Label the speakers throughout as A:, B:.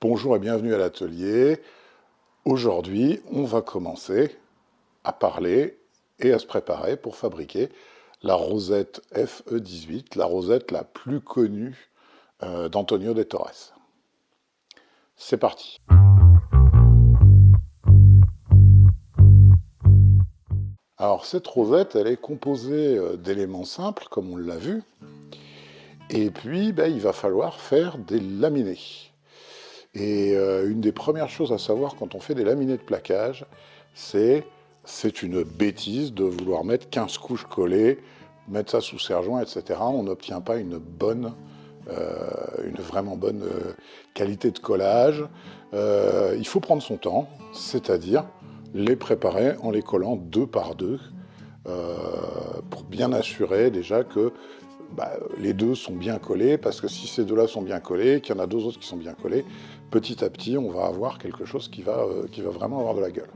A: Bonjour et bienvenue à l'atelier. Aujourd'hui, on va commencer à parler et à se préparer pour fabriquer la rosette FE18, la rosette la plus connue d'Antonio de Torres. C'est parti. Alors cette rosette, elle est composée d'éléments simples, comme on l'a vu, et puis il va falloir faire des laminés. Et une des premières choses à savoir quand on fait des laminés de plaquage, c'est une bêtise de vouloir mettre 15 couches collées, mettre ça sous serre-joint, etc. On n'obtient pas une vraiment bonne qualité de collage. Il faut prendre son temps, c'est-à-dire les préparer en les collant deux par deux, pour bien assurer déjà que les deux sont bien collés, parce que si ces deux-là sont bien collés, qu'il y en a deux autres qui sont bien collés, petit à petit, on va avoir quelque chose qui va vraiment avoir de la gueule.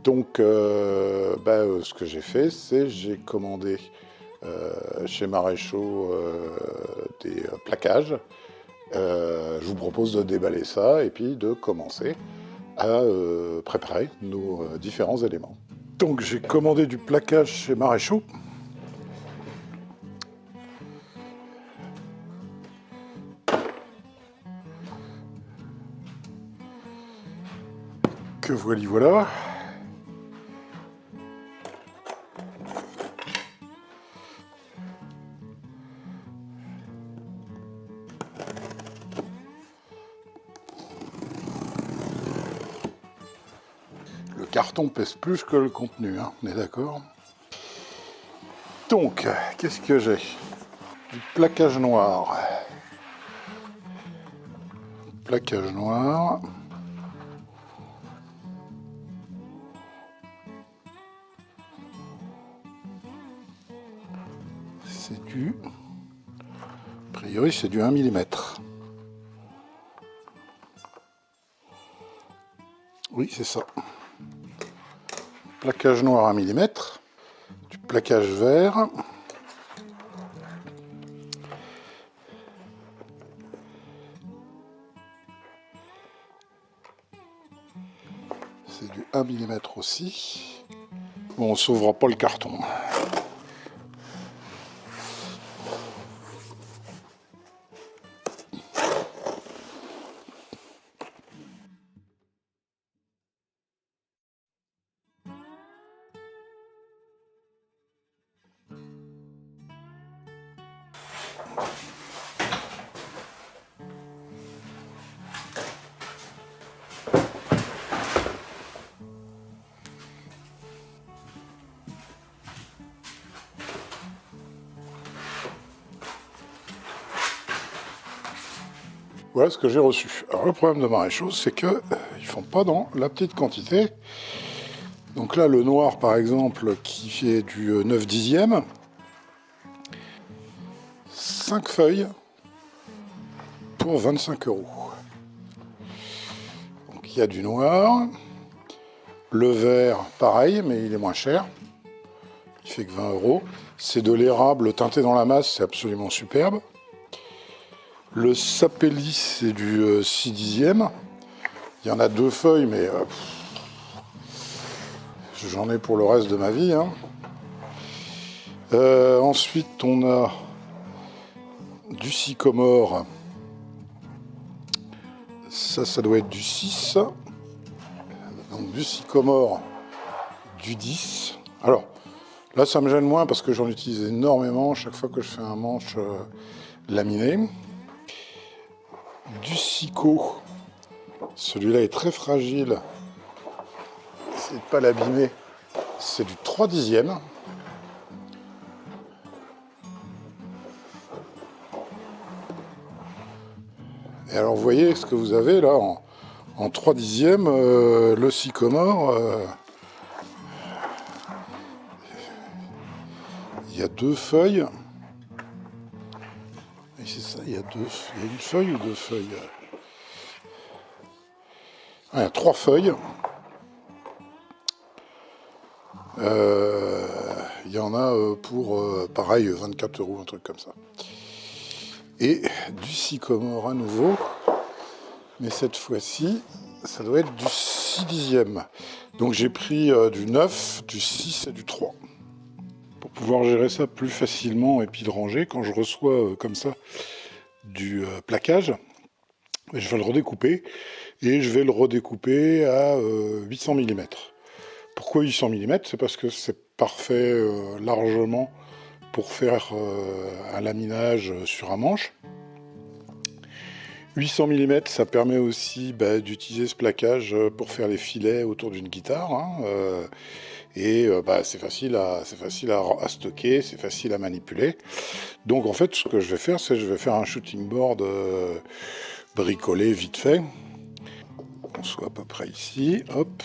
A: Donc, ce que j'ai fait, c'est j'ai commandé chez Maréchaux des plaquages. Je vous propose de déballer ça et puis de commencer à préparer nos différents éléments. Donc, j'ai commandé du plaquage chez Maréchaux. Que voilà. Le carton pèse plus que le contenu, hein, on est d'accord. Donc, qu'est-ce que j'ai? Du plaquage noir. Plaquage noir. C'est du... A priori, c'est du 1 mm. Oui, c'est ça. Plaquage noir 1 mm. Du plaquage vert. C'est du 1 mm aussi. Bon, on ne sauvera pas le carton. Voilà ce que j'ai reçu. Alors le problème de Maréchaux, c'est qu'ils ne font pas dans la petite quantité. Donc là, le noir, par exemple, qui fait du 9/10, 5 feuilles pour 25 €. Donc il y a du noir. Le vert, pareil, mais il est moins cher. Il fait que 20 €. C'est de l'érable teinté dans la masse, c'est absolument superbe. Le sapelli, c'est du 6/10. Il y en a 2 feuilles, mais j'en ai pour le reste de ma vie. Hein. Ensuite, on a du sycomore. Ça doit être du 6. Donc du sycomore, du 10. Alors, là, ça me gêne moins parce que j'en utilise énormément chaque fois que je fais un manche laminé. Du cyco. Celui-là est très fragile. Essayez de ne pas l'abîmer. C'est du 3/10. Et alors, vous voyez ce que vous avez là en 3/10, le sycomore. Il y a 2 feuilles. Et c'est ça, il y a une feuille ou 2 feuilles? Il y a 3 feuilles. Il y en a pour, pareil, 24 €, un truc comme ça. Et du sycomore à nouveau. Mais cette fois-ci, ça doit être du 6 dixièmes. Donc j'ai pris du 9, du 6 et du 3. Pour pouvoir gérer ça plus facilement et puis le ranger, quand je reçois comme ça du plaquage, je vais le redécouper et je vais le redécouper à 800 mm. Pourquoi 800 mm? C'est parce que c'est parfait largement pour faire un laminage sur un manche. 800 mm, ça permet aussi d'utiliser ce plaquage pour faire les filets autour d'une guitare. C'est facile à stocker, c'est facile à manipuler. Donc en fait, ce que je vais faire, c'est que je vais faire un shooting board bricolé vite fait. On soit à peu près ici, hop.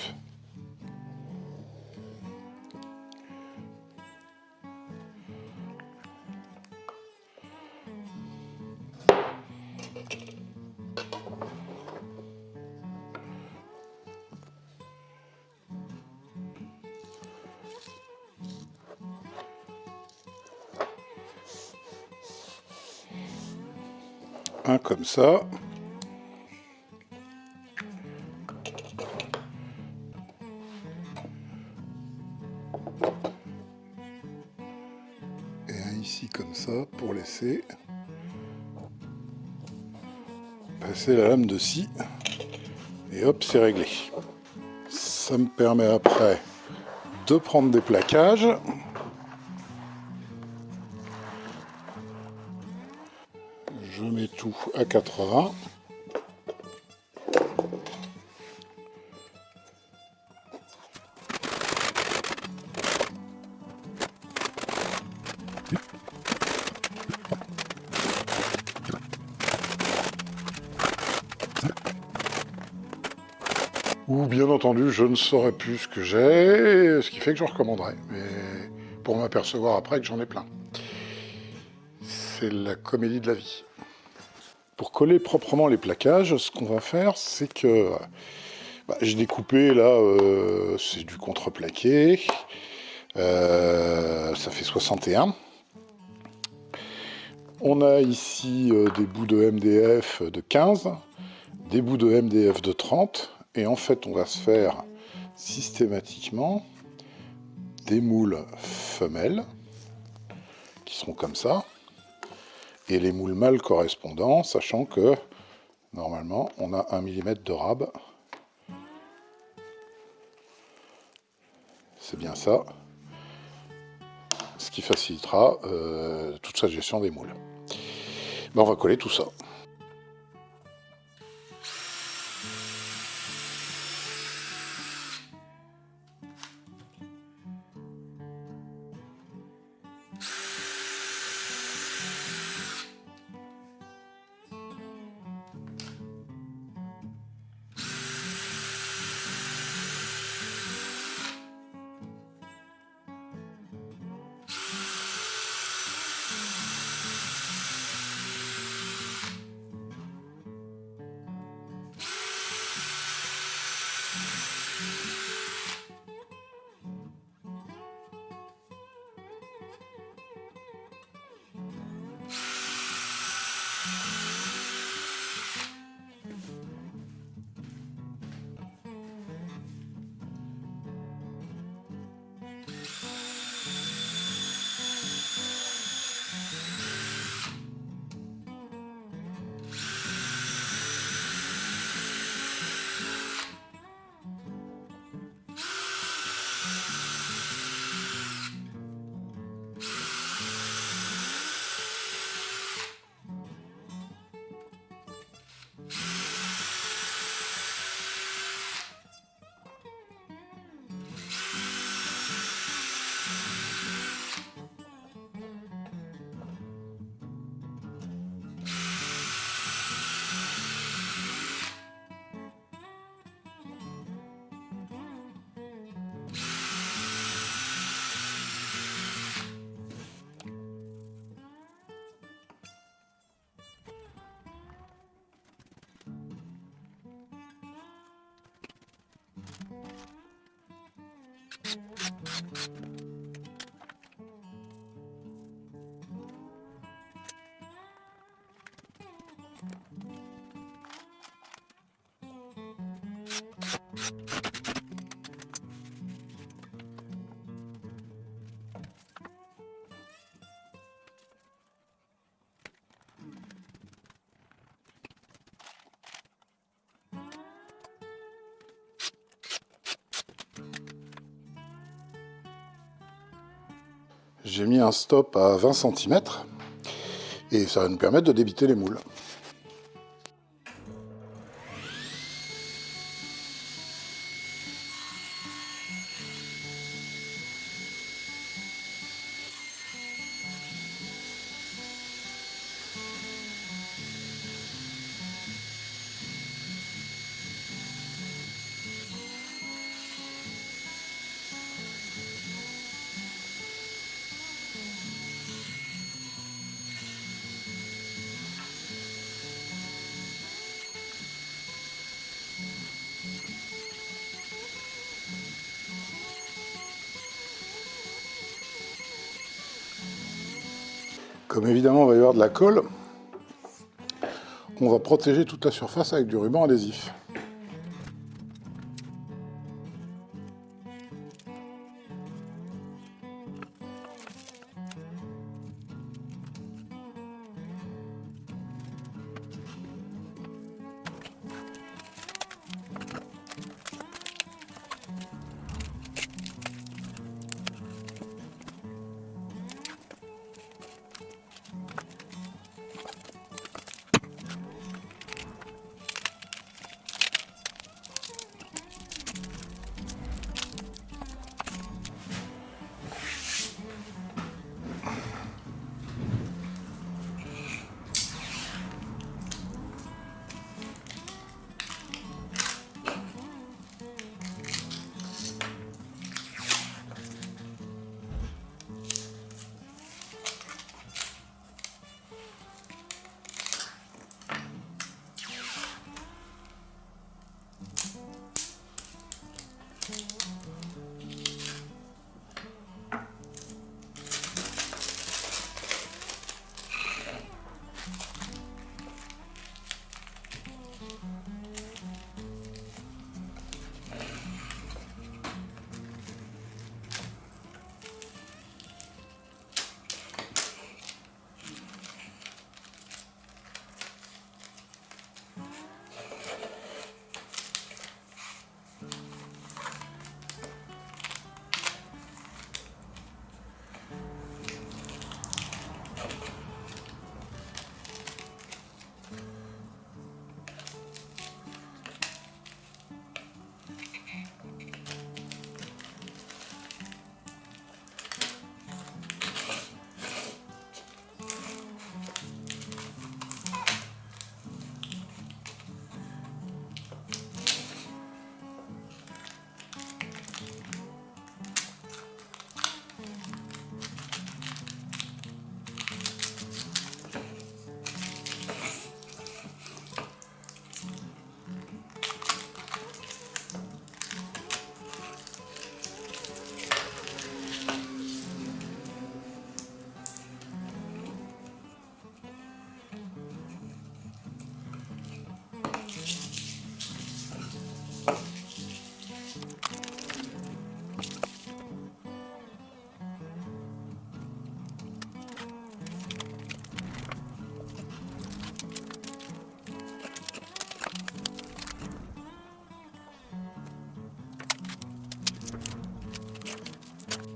A: Un comme ça. Et un ici comme ça pour laisser passer la lame de scie. Et hop, c'est réglé. Ça me permet après de prendre des plaquages. Je mets tout à 80. Ou bien entendu, je ne saurais plus ce que j'ai, ce qui fait que je recommanderai. Mais pour m'apercevoir après que j'en ai plein. C'est la comédie de la vie. Pour coller proprement les plaquages, ce qu'on va faire, c'est que j'ai découpé là, c'est du contreplaqué. Ça fait 61. On a ici des bouts de MDF de 15, des bouts de MDF de 30. Et en fait, on va se faire systématiquement des moules femelles qui seront comme ça, et les moules mâles correspondants, sachant que normalement on a 1 mm de rab. C'est bien ça, ce qui facilitera toute sa gestion des moules. On va coller tout ça. J'ai mis un stop à 20 cm et ça va nous permettre de débiter les moules. Comme évidemment il va y avoir de la colle, on va protéger toute la surface avec du ruban adhésif.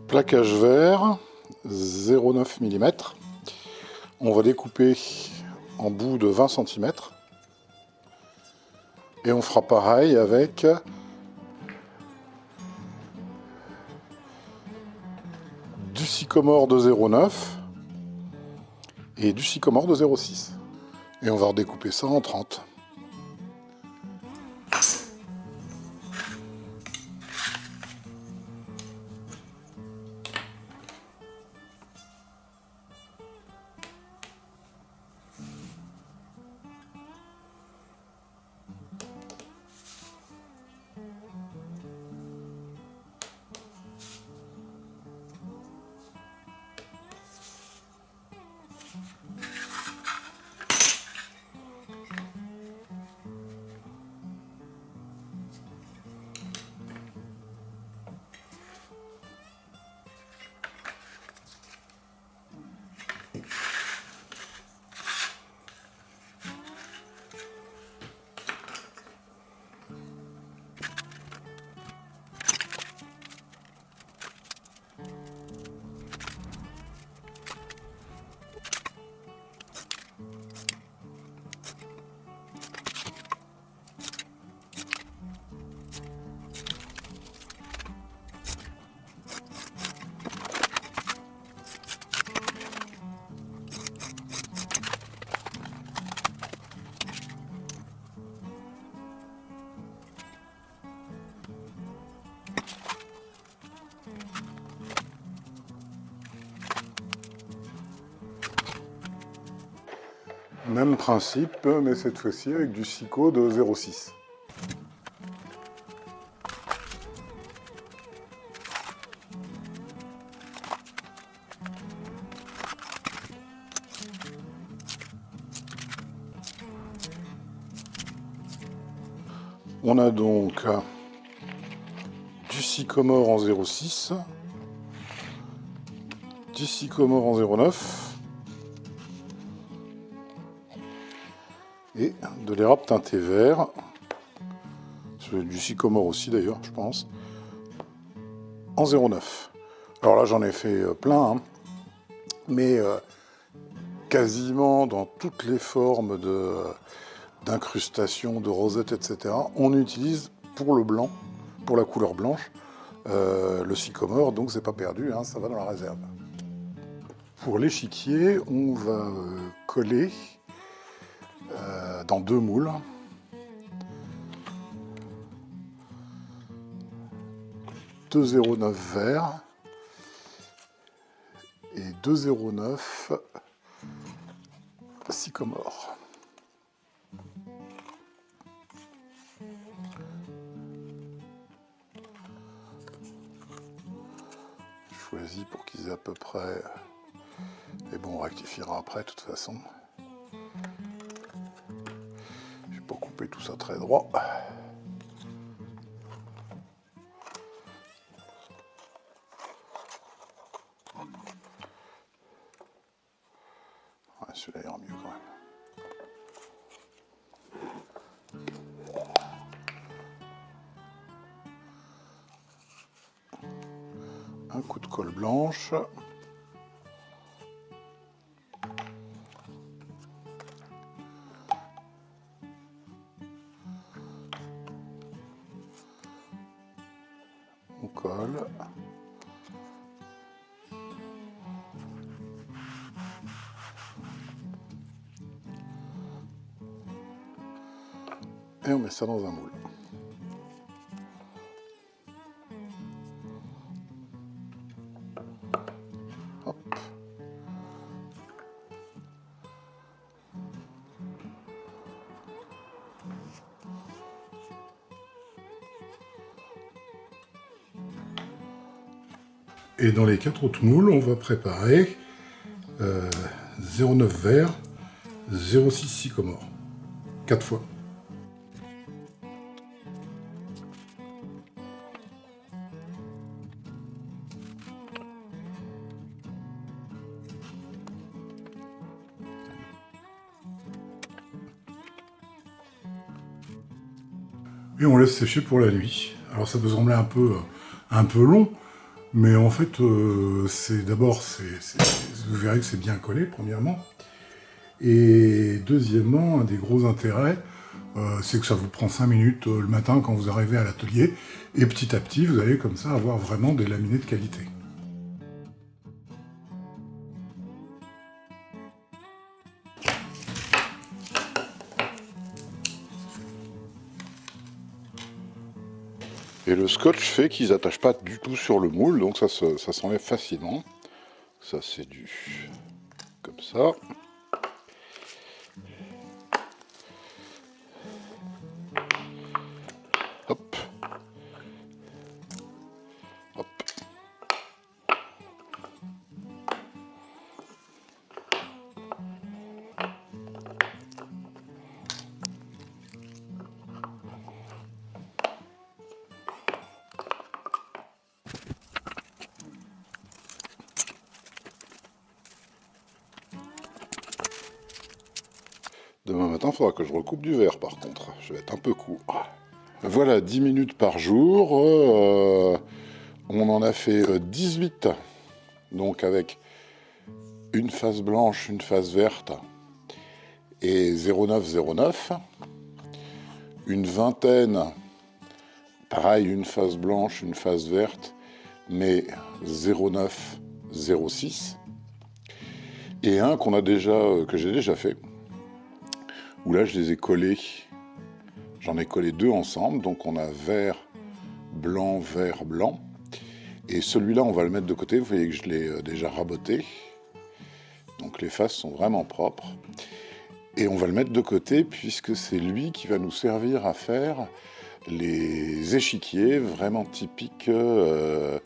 A: Plaquage vert, 0,9 mm. On va découper en bout de 20 cm. Et on fera pareil avec du sycomore de 0,9 et du sycomore de 0,6. Et on va redécouper ça en 30. Même principe, mais cette fois-ci avec du Sico de 0,6. On a donc du Sycomore en 0,6, du Sycomore en 0,9 et de l'érable teinté vert, du Sycomore aussi d'ailleurs, je pense, en 0,9. Alors là, j'en ai fait plein, hein, mais quasiment dans toutes les formes d'incrustation, de rosette, etc., on utilise pour le blanc, pour la couleur blanche, le Sycomore, donc c'est pas perdu, hein, ça va dans la réserve. Pour l'échiquier, on va coller dans 2 moules. Deux 0,9 vert et 2 0,9 Sycomore. Je choisis pour qu'ils aient à peu près... Et bon, on rectifiera après, de toute façon. Je vais pas couper tout ça très droit. Ouais, celui-là ira mieux quand même. Un coup de colle blanche. On colle. Et on met ça dans un moule. Hop. Et dans les 4 autres moules, on va préparer 0,9 vert, 0,6 Sycomore. 4 fois. Et on laisse sécher pour la nuit. Alors ça peut sembler un peu long, mais en fait, vous verrez que c'est bien collé, premièrement. Et deuxièmement, un des gros intérêts, c'est que ça vous prend 5 minutes le matin quand vous arrivez à l'atelier, et petit à petit, vous allez comme ça avoir vraiment des laminés de qualité. Et le scotch fait qu'ils n'attachent pas du tout sur le moule, donc ça s'enlève facilement. Ça c'est du... comme ça. Hop. Hop. Demain matin, il faudra que je recoupe du verre par contre. Je vais être un peu court. Voilà, 10 minutes par jour. On en a fait 18. Donc avec une face blanche, une face verte et 0,9, 0,9. Une vingtaine, pareil, une face blanche, une face verte, mais 0,9, 0,6. Et un que j'ai déjà fait, où là je les ai collés, j'en ai collé 2 ensemble, donc on a vert, blanc, vert, blanc. Et celui-là, on va le mettre de côté, vous voyez que je l'ai déjà raboté. Donc les faces sont vraiment propres. Et on va le mettre de côté puisque c'est lui qui va nous servir à faire les échiquiers vraiment typiques de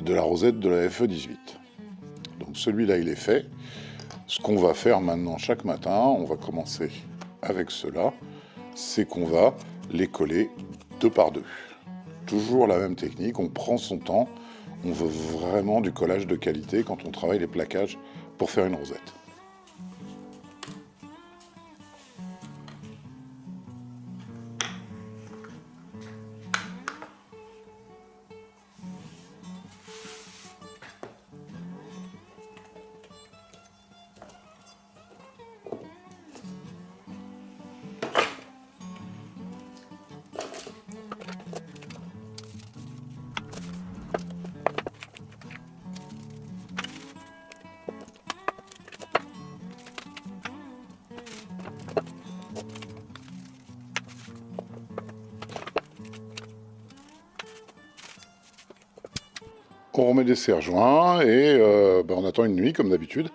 A: la rosette de la FE18. Donc celui-là, il est fait. Ce qu'on va faire maintenant chaque matin, on va commencer avec cela, c'est qu'on va les coller 2 par 2. Toujours la même technique, on prend son temps, on veut vraiment du collage de qualité quand on travaille les plaquages pour faire une rosette. On remet des serre-joints et on attend une nuit comme d'habitude.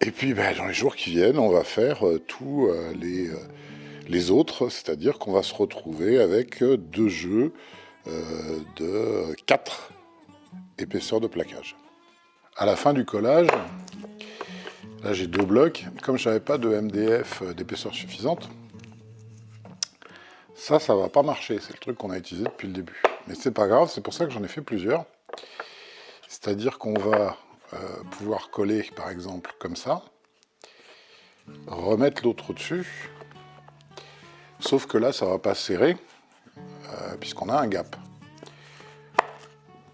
A: Et puis dans les jours qui viennent, on va faire tous les autres, c'est-à-dire qu'on va se retrouver avec 2 jeux de 4 épaisseurs de plaquage. À la fin du collage, là j'ai 2 blocs. Comme je n'avais pas de MDF d'épaisseur suffisante, ça va pas marcher. C'est le truc qu'on a utilisé depuis le début. Mais c'est pas grave, c'est pour ça que j'en ai fait plusieurs. C'est-à-dire qu'on va pouvoir coller, par exemple, comme ça, remettre l'autre au-dessus, sauf que là, ça ne va pas serrer, puisqu'on a un gap.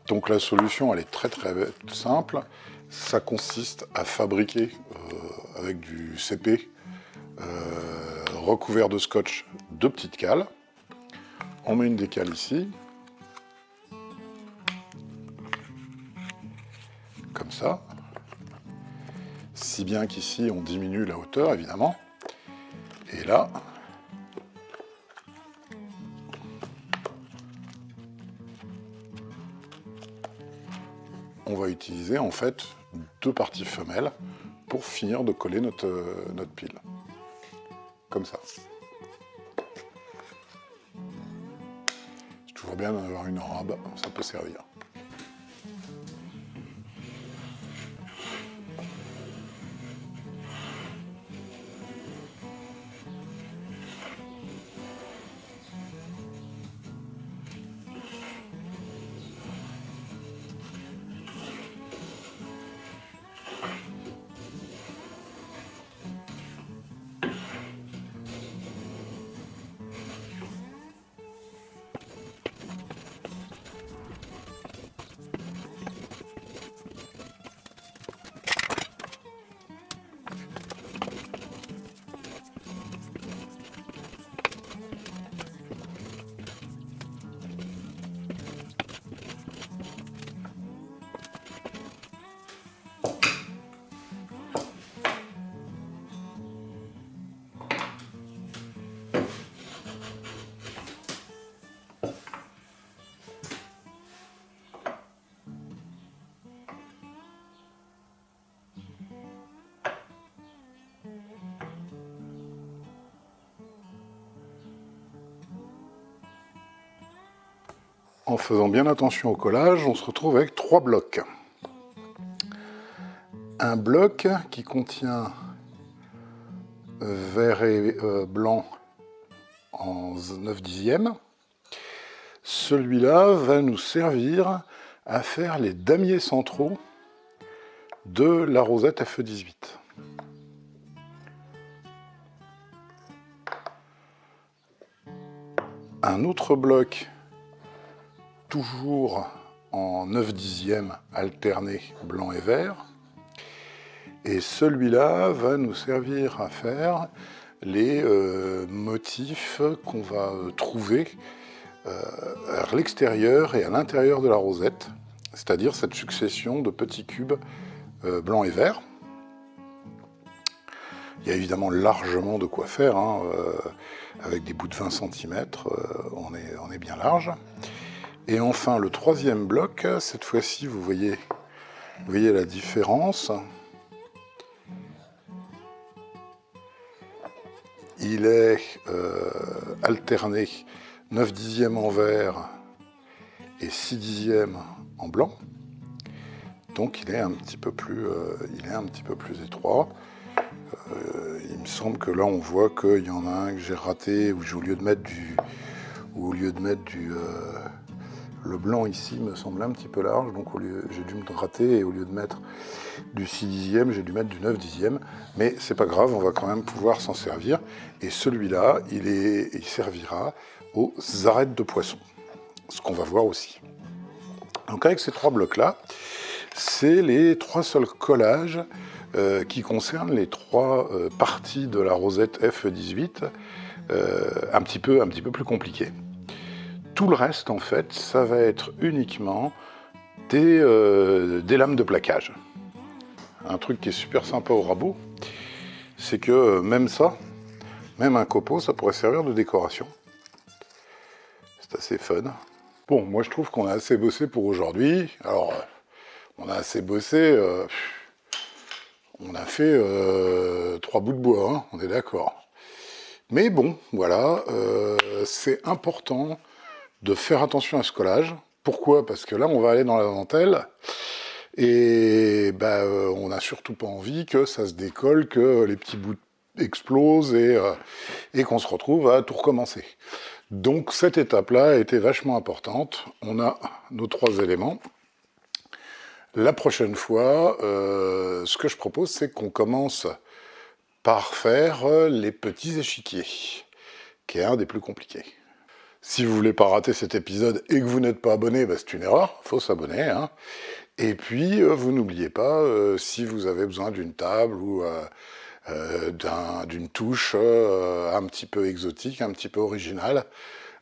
A: Donc la solution, elle est très très simple. Ça consiste à fabriquer, avec du CP, recouvert de scotch, 2 petites cales. On met une des cales ici, comme ça, si bien qu'ici on diminue la hauteur évidemment, et là on va utiliser en fait 2 parties femelles pour finir de coller notre pile, comme ça. C'est toujours bien d'avoir une robe, ça peut servir. En faisant bien attention au collage, on se retrouve avec 3 blocs. Un bloc qui contient vert et blanc en 9/10. Celui-là va nous servir à faire les damiers centraux de la rosette FE18. Un autre bloc, toujours en 9/10 alterné blanc et vert. Et celui-là va nous servir à faire les motifs qu'on va trouver à l'extérieur et à l'intérieur de la rosette, c'est-à-dire cette succession de petits cubes blancs et verts. Il y a évidemment largement de quoi faire, hein, avec des bouts de 20 cm, on est bien large. Et enfin, le 3e bloc, cette fois-ci, vous voyez la différence. il est alterné 9 dixièmes en vert et 6 dixièmes en blanc. Donc il est un petit peu plus étroit. Il me semble que là on voit qu'il y en a un que j'ai raté, où au lieu de mettre le blanc ici me semble un petit peu large, donc j'ai dû me rater, et au lieu de mettre du 6 dixième, j'ai dû mettre du 9 dixième, mais c'est pas grave, on va quand même pouvoir s'en servir. Et celui-là, il servira aux arêtes de poisson, ce qu'on va voir aussi. Donc avec ces 3 blocs-là, c'est les 3 seuls collages qui concernent les 3 parties de la rosette F18, un petit peu plus compliquées. Tout le reste, en fait, ça va être uniquement des lames de plaquage. Un truc qui est super sympa au rabot, c'est que même un copeau, ça pourrait servir de décoration. C'est assez fun. Bon, moi je trouve qu'on a assez bossé pour aujourd'hui. Alors, on a assez bossé, on a fait 3 bouts de bois, hein, on est d'accord. Mais bon, voilà, c'est important de faire attention à ce collage. Pourquoi? Parce que là, on va aller dans la dentelle, et on n'a surtout pas envie que ça se décolle, que les petits bouts explosent, et qu'on se retrouve à tout recommencer. Donc cette étape-là a été vachement importante. On a nos 3 éléments. La prochaine fois, ce que je propose, c'est qu'on commence par faire les petits échiquiers, qui est un des plus compliqués. Si vous voulez pas rater cet épisode et que vous n'êtes pas abonné, c'est une erreur, il faut s'abonner. Hein. Et puis, vous n'oubliez pas, si vous avez besoin d'une table ou d'une touche un petit peu exotique, un petit peu originale,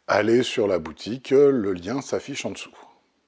A: allez sur la boutique, le lien s'affiche en dessous.